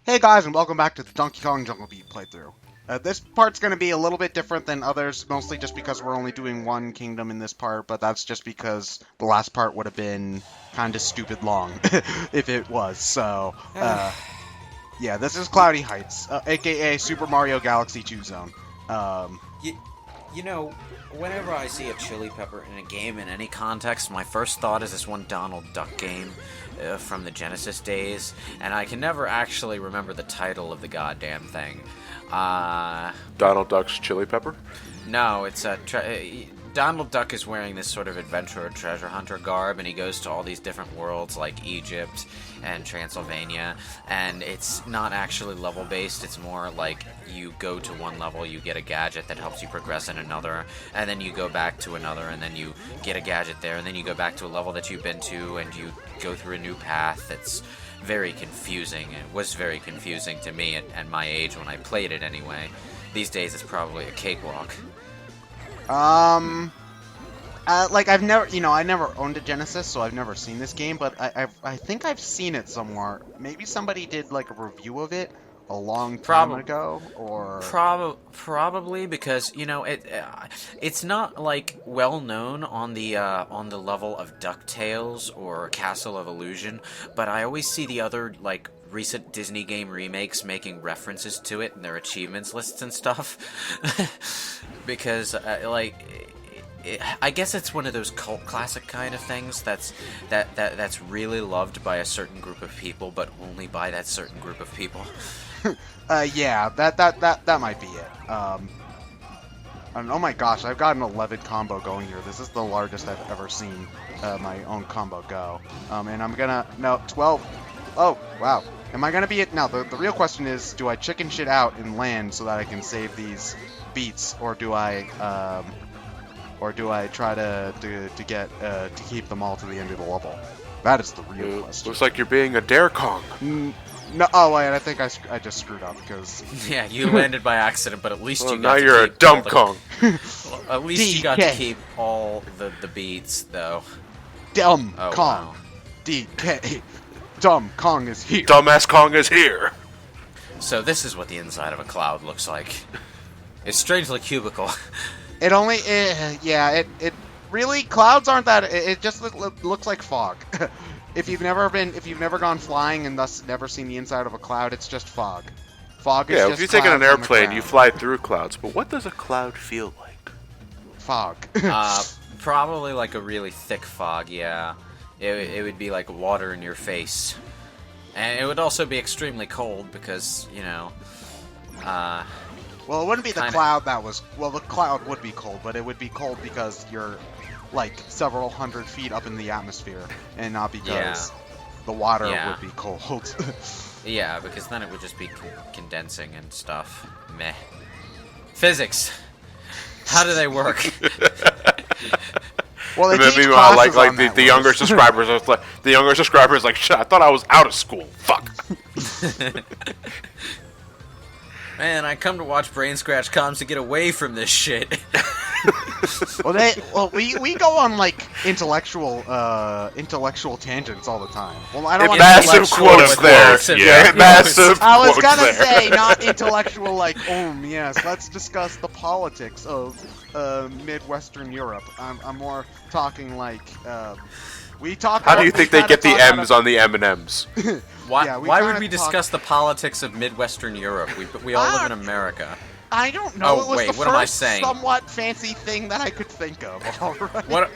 Hey guys, and welcome back to the Donkey Kong Jungle Beat playthrough. This part's going to be a little bit different than others, mostly just because we're only doing one kingdom in this part, but that's just because the last part would have been kind of stupid long if it was. So, yeah, this is Cloudy Heights, aka Super Mario Galaxy 2 Zone. You, you know, whenever I see a chili pepper in a game in any context, my first thought is this one Donald Duck game from the Genesis days, and I can never actually remember the title of the goddamn thing. Donald Duck's Chili Pepper? No, it's Donald Duck is wearing this sort of adventurer treasure hunter garb, and he goes to all these different worlds like Egypt and Transylvania, and it's not actually level based. It's more like you go to one level, you get a gadget that helps you progress in another, and then you go back to another, and then you get a gadget there, and then you go back to a level that you've been to, and you go through a new path. It's very confusing. It was very confusing to me at my age when I played it anyway. These days it's probably a cakewalk. Like I never owned a Genesis, so I've never seen this game, but I think I've seen it somewhere. Maybe somebody did like a review of it a long time ago, or probably because it's not like well known on the level of DuckTales or Castle of Illusion, but I always see the other like recent Disney game remakes making references to it in their achievements lists and stuff. Because I guess it's one of those cult classic kind of things that's really loved by a certain group of people, but only by that certain group of people. Yeah, that might be it. And oh my gosh, I've got an 11 combo going here. This is the largest I've ever seen my own combo go. And I'm gonna, no, 12. Oh, wow. Am I gonna be it? Now, the real question is, do I chicken shit out and land so that I can save these beats, or do I try to keep them all to the end of the level? That is the real question. Looks like you're being a Dare Kong. No, oh wait, I think I just screwed up because Yeah, you landed by accident, but at least you got now to you're a keep dumb Kong. Well, at least DK. you got to keep all the beats, though. Dumb Oh, Kong, wow. DK, Dumb Kong is here. Dumbass Kong is here. So this is what the inside of a cloud looks like. It's strangely cubical. It only, it really, clouds aren't that. It just looks like fog. If you've never gone flying and thus never seen the inside of a cloud, it's just fog. Fog is Yeah, just if you're taking an clouds on the airplane, ground. you fly through clouds. But what does a cloud feel like? Fog. Probably like a really thick fog, yeah. It would be like water in your face. And it would also be extremely cold because, Well, it wouldn't be the kinda. cloud that was. Well, the cloud would be cold, but it would be cold because you're like several hundred feet up in the atmosphere, and not because the water would be cold. Yeah, because then it would just be condensing and stuff. Meh. Physics. How do they work? Well, they And then teach meanwhile, classes like on the that younger list. subscribers, are like, shit, I thought I was out of school. Fuck. Man, I come to watch BrainScratch comms to get away from this shit. We go on like intellectual tangents all the time. Well, I don't want Massive intellectual quotes with there. quotes. Yeah, massive I was quotes gonna there. say not intellectual like, yes, let's discuss the politics of Midwestern Europe. I'm more talking like we talk. How do you think they get the M's on? on the M&Ms? Why, Yeah, we why would kinda we talk- discuss the politics of Midwestern Europe? We all live in America. I don't know. Oh, It was wait, the what am I first saying? somewhat fancy thing that I could think of. All right.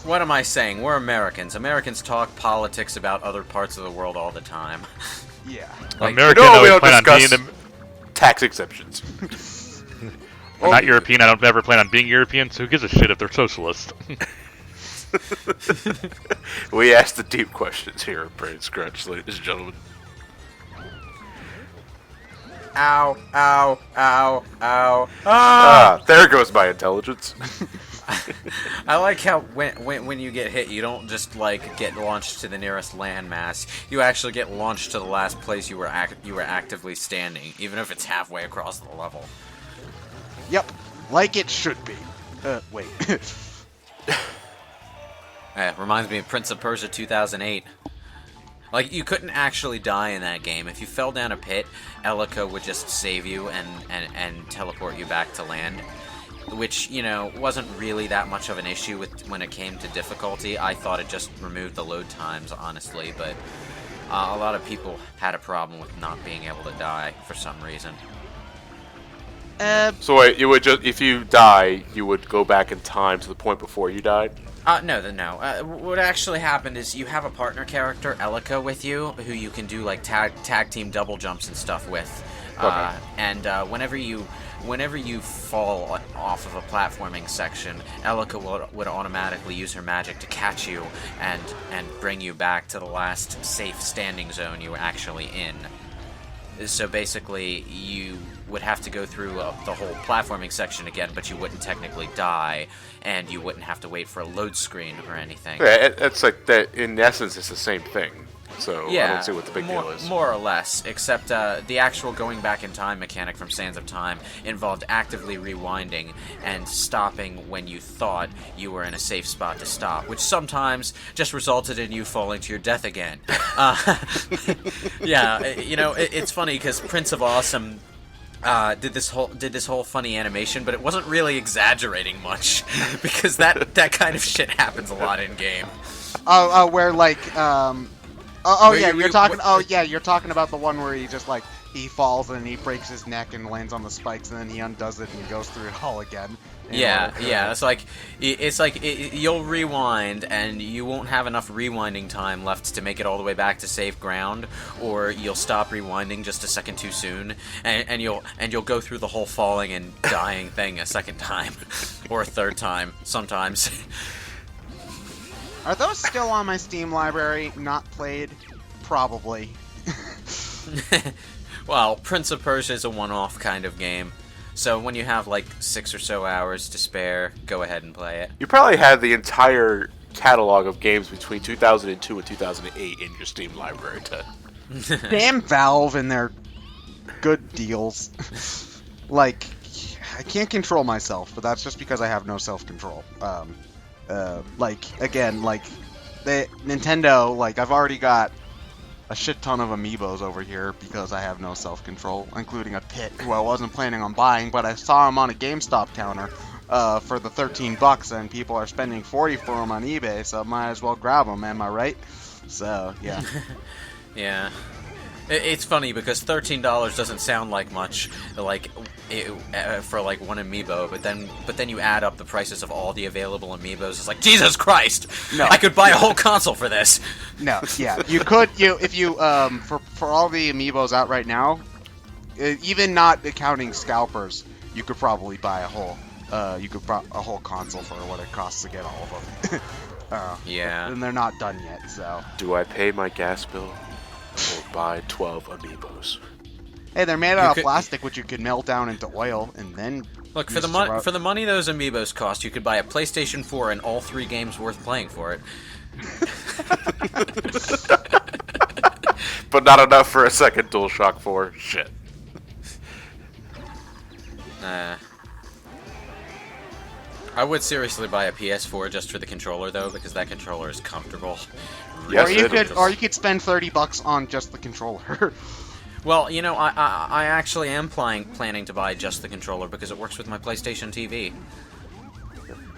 What am I saying? We're Americans. Americans talk politics about other parts of the world all the time. Yeah. Like, American, No, I we always don't plan on discuss being. tax exemptions. I'm not European. I don't ever plan on being European. So who gives a shit if they're socialist? We ask the deep questions here at BrainScratch, ladies and gentlemen. Ow, ow, ow, ow. Ah, there goes my intelligence. I like how when you get hit, you don't just like get launched to the nearest landmass. You actually get launched to the last place you were actively standing, even if it's halfway across the level. Yep. Like it should be. Wait. It reminds me of Prince of Persia 2008. Like, you couldn't actually die in that game. If you fell down a pit, Elika would just save you and teleport you back to land. Which, you know, wasn't really that much of an issue when it came to difficulty. I thought it just removed the load times, honestly, but a lot of people had a problem with not being able to die for some reason. So wait, you would just, if you die, you would go back in time to the point before you died? No. What actually happened is you have a partner character, Elika, with you, who you can do, like, tag team double jumps and stuff with. Okay. And whenever you fall off of a platforming section, Elika would automatically use her magic to catch you and bring you back to the last safe standing zone you were actually in. So basically, you would have to go through the whole platforming section again, but you wouldn't technically die, and you wouldn't have to wait for a load screen or anything. Yeah, it's like that. In essence, it's the same thing. So Yeah, I don't see what the big deal is. More or less, except the actual going back in time mechanic from Sands of Time involved actively rewinding and stopping when you thought you were in a safe spot to stop, which sometimes just resulted in you falling to your death again. Yeah, you know, it's funny because Prince of Awesome did this whole funny animation, but it wasn't really exaggerating much because that kind of shit happens a lot in game. Where like you're talking about the one where he just like he falls and he breaks his neck and lands on the spikes and then he undoes it and he goes through it all again. Yeah. It's like you'll rewind and you won't have enough rewinding time left to make it all the way back to safe ground, or you'll stop rewinding just a second too soon, and you'll go through the whole falling and dying thing a second time, or a third time sometimes. Are those still on my Steam library? Not played? Probably. Well, Prince of Persia is a one-off kind of game. So when you have like 6 or so hours to spare, go ahead and play it. You probably had the entire catalog of games between 2002 and 2008 in your Steam library, Ted. Damn Valve and their good deals. Like, I can't control myself, but that's just because I have no self-control. Nintendo, like, I've already got a shit ton of amiibos over here because I have no self-control, including a Pit, who I wasn't planning on buying, but I saw him on a GameStop counter for the $13, and people are spending $40 for him on eBay, so might as well grab them, am I right? So, yeah. Yeah. It's funny because $13 doesn't sound like much, like for like one amiibo, but then you add up the prices of all the available amiibos. It's like, Jesus Christ! No, I could buy a whole console for this. No, yeah, you could. If you for all the amiibos out right now, even not accounting scalpers, you could probably buy a whole console for what it costs to get all of them. Yeah, and they're not done yet. So. Do I pay my gas bill or buy 12 amiibos? Hey, they're made out of plastic, which you could melt down into oil, and then... Look, for the money those amiibos cost, you could buy a PlayStation 4 and all 3 games worth playing for it. But not enough for a second DualShock 4. Shit. I would seriously buy a PS4 just for the controller, though, because that controller is comfortable. Yes, or you could spend $30 on just the controller. Well, you know, I actually am planning to buy just the controller because it works with my PlayStation TV.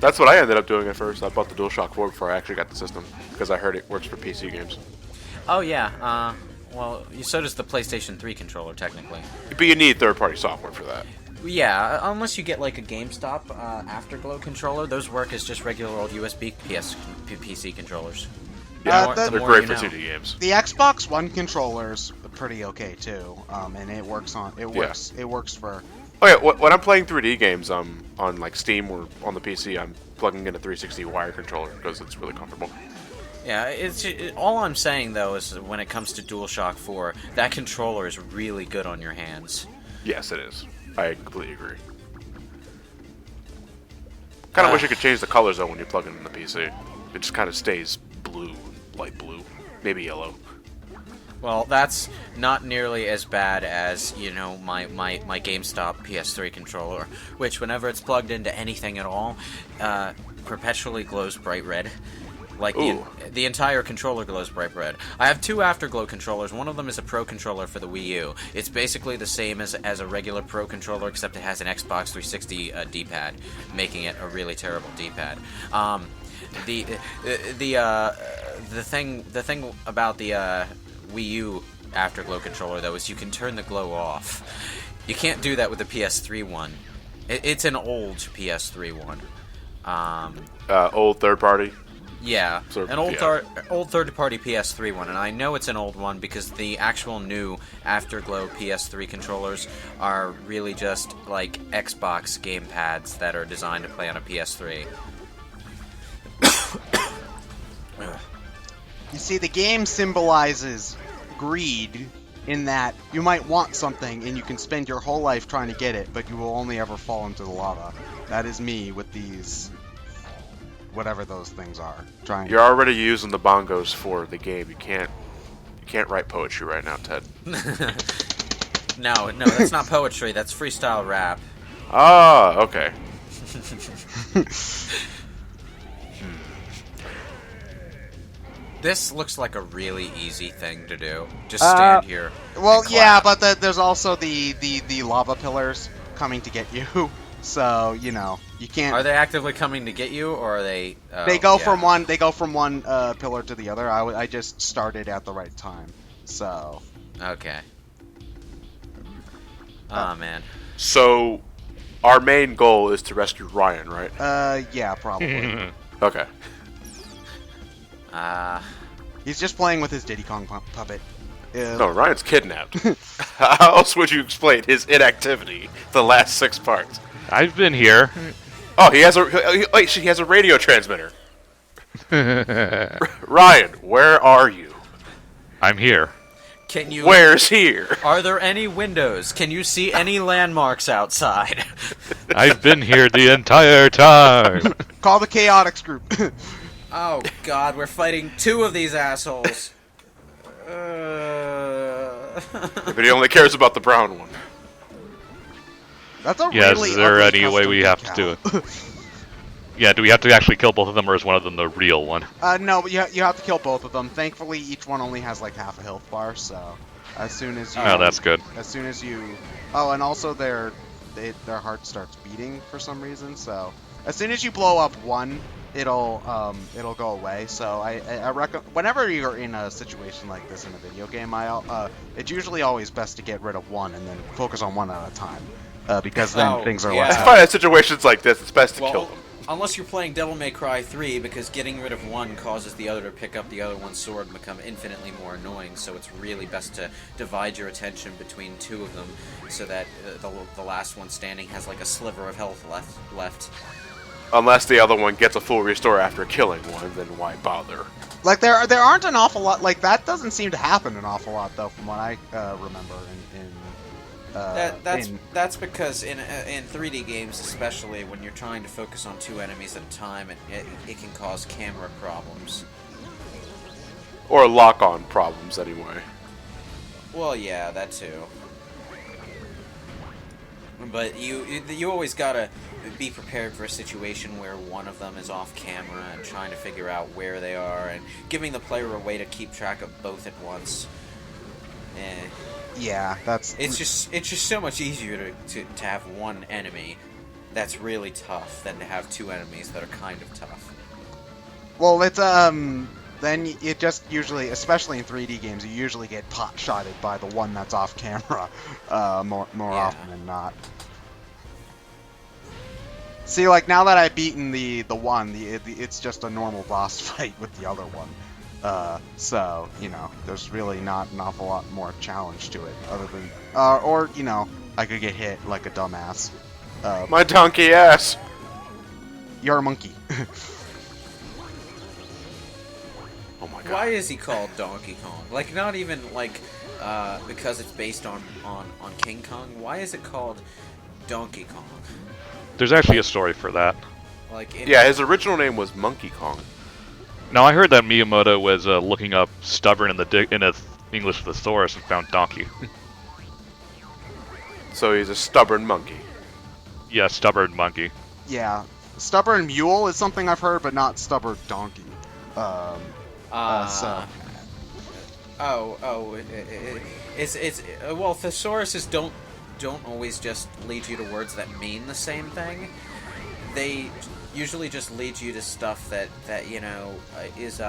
That's what I ended up doing at first. I bought the DualShock 4 before I actually got the system because I heard it works for PC games. Oh yeah, well, so does the PlayStation 3 controller technically. But you need third-party software for that. Yeah, unless you get like a GameStop Afterglow controller, those work as just regular old USB PC controllers. Yeah, they're great for 2D games. The Xbox One controller's pretty okay too, and it works for. Oh yeah, when I'm playing 3D games on like Steam or on the PC, I'm plugging in a 360 wire controller because it's really comfortable. Yeah, all I'm saying though is when it comes to DualShock 4, that controller is really good on your hands. Yes, it is. I completely agree. Kind of wish you could change the colors though when you plug it in the PC. It just kind of stays blue, light blue, maybe yellow. Well, that's not nearly as bad as, you know, my GameStop PS3 controller, which whenever it's plugged into anything at all, perpetually glows bright red. Like the entire controller glows bright red. I have 2 Afterglow controllers. One of them is a Pro controller for the Wii U. It's basically the same as a regular Pro controller, except it has an Xbox 360 D-pad, making it a really terrible D-pad. The thing about the Wii U Afterglow controller though is you can turn the glow off. You can't do that with the PS3 one. It's an old PS3 one. Old third party. Yeah, Sort of, an old yeah. old third-party PS3 one, and I know it's an old one because the actual new Afterglow PS3 controllers are really just like Xbox gamepads that are designed to play on a PS3. You see, the game symbolizes greed in that you might want something and you can spend your whole life trying to get it, but you will only ever fall into the lava. That is me with these, whatever those things are. You're already using the bongos for the game. You can't write poetry right now, Ted. No, that's not poetry. That's freestyle rap. Ah, okay. This looks like a really easy thing to do. Just stand here. Well, and yeah, clap. but there's also the lava pillars coming to get you. So you know you can't. Are they actively coming to get you, or are they? They go from one. They go from one pillar to the other. I just started at the right time. So. Okay. Oh man. So, our main goal is to rescue Ryan, right? Yeah, probably. Okay. He's just playing with his Diddy Kong puppet. No, Ryan's kidnapped. How else would you explain his inactivity the last 6 parts? I've been here. Oh, he has a radio transmitter. Ryan, where are you? I'm here. Can you? Where's here? Are there any windows? Can you see any landmarks outside? I've been here the entire time. Call the Chaotix group. Oh God, we're fighting 2 of these assholes. But he only cares about the brown one. That's a Yeah, really is there ugly any way custom we have to do decal. it? Yeah, do we have to actually kill both of them, or is one of them the real one? No, but you have to kill both of them. Thankfully, each one only has like half a health bar, so as soon as you... Oh, that's good. As soon as you... Oh, and also their heart starts beating for some reason, so... As soon as you blow up one, it'll go away, so I recommend... Whenever you're in a situation like this in a video game, it's usually always best to get rid of one and then focus on one at a time. Because then things are yeah. less... I find in situations like this, it's best to kill them. Unless you're playing Devil May Cry 3, because getting rid of one causes the other to pick up the other one's sword and become infinitely more annoying, so it's really best to divide your attention between 2 of them, so that the last one standing has like a sliver of health left. Unless the other one gets a full restore after killing one, then why bother? Like, there aren't an awful lot... Like, that doesn't seem to happen an awful lot, though, from what I remember That's because in 3D games, especially when you're trying to focus on 2 enemies at a time, it can cause camera problems. Or lock-on problems, anyway. Well, yeah, that too. But you always gotta be prepared for a situation where one of them is off camera and trying to figure out where they are, and giving the player a way to keep track of both at once. Yeah, that's... It's just so much easier to have one enemy that's really tough than to have 2 enemies that are kind of tough. Well, it's then it just usually, especially in 3D games, you usually get pot-shotted by the one that's off camera more often than not. See, like, now that I've beaten the one, it's just a normal boss fight with the other one. So, you know, there's really not an awful lot more challenge to it, other than, or, you know, I could get hit like a dumbass. My donkey ass! You're a monkey. Oh my god. Why is he called Donkey Kong? Like, not even, like, because it's based on King Kong. Why is it called Donkey Kong? There's actually a story for that. Like, Yeah, his original name was Monkey Kong. Now, I heard that Miyamoto was looking up stubborn in the English thesaurus and found donkey. So he's a stubborn monkey. Yeah, stubborn monkey. Yeah, stubborn mule is something I've heard, but not stubborn donkey. So Well, thesauruses don't always just lead you to words that mean the same thing. They usually just lead you to stuff that is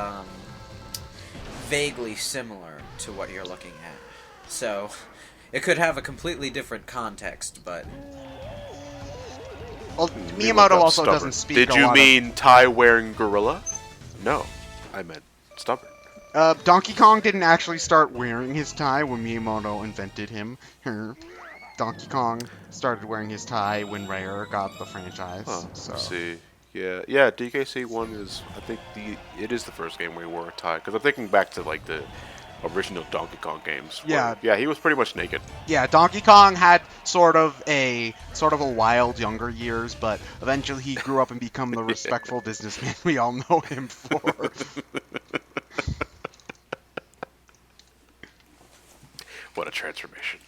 vaguely similar to what you're looking at. So it could have a completely different context, but well, You Miyamoto look up also stubborn. doesn't speak. Did a you lot mean tie-wearing gorilla? No, I meant stubborn. Donkey Kong didn't actually start wearing his tie when Miyamoto invented him. Donkey Kong started wearing his tie when Rare got the franchise. Oh, So see. Yeah, DKC 1 is, I think, it is the first game where he wore a tie. Because I'm thinking back to, like, the original Donkey Kong games. Yeah. Yeah, he was pretty much naked. yeah, Donkey Kong had sort of a wild younger years, but eventually he grew up and become the respectful businessman we all know him for. What a transformation.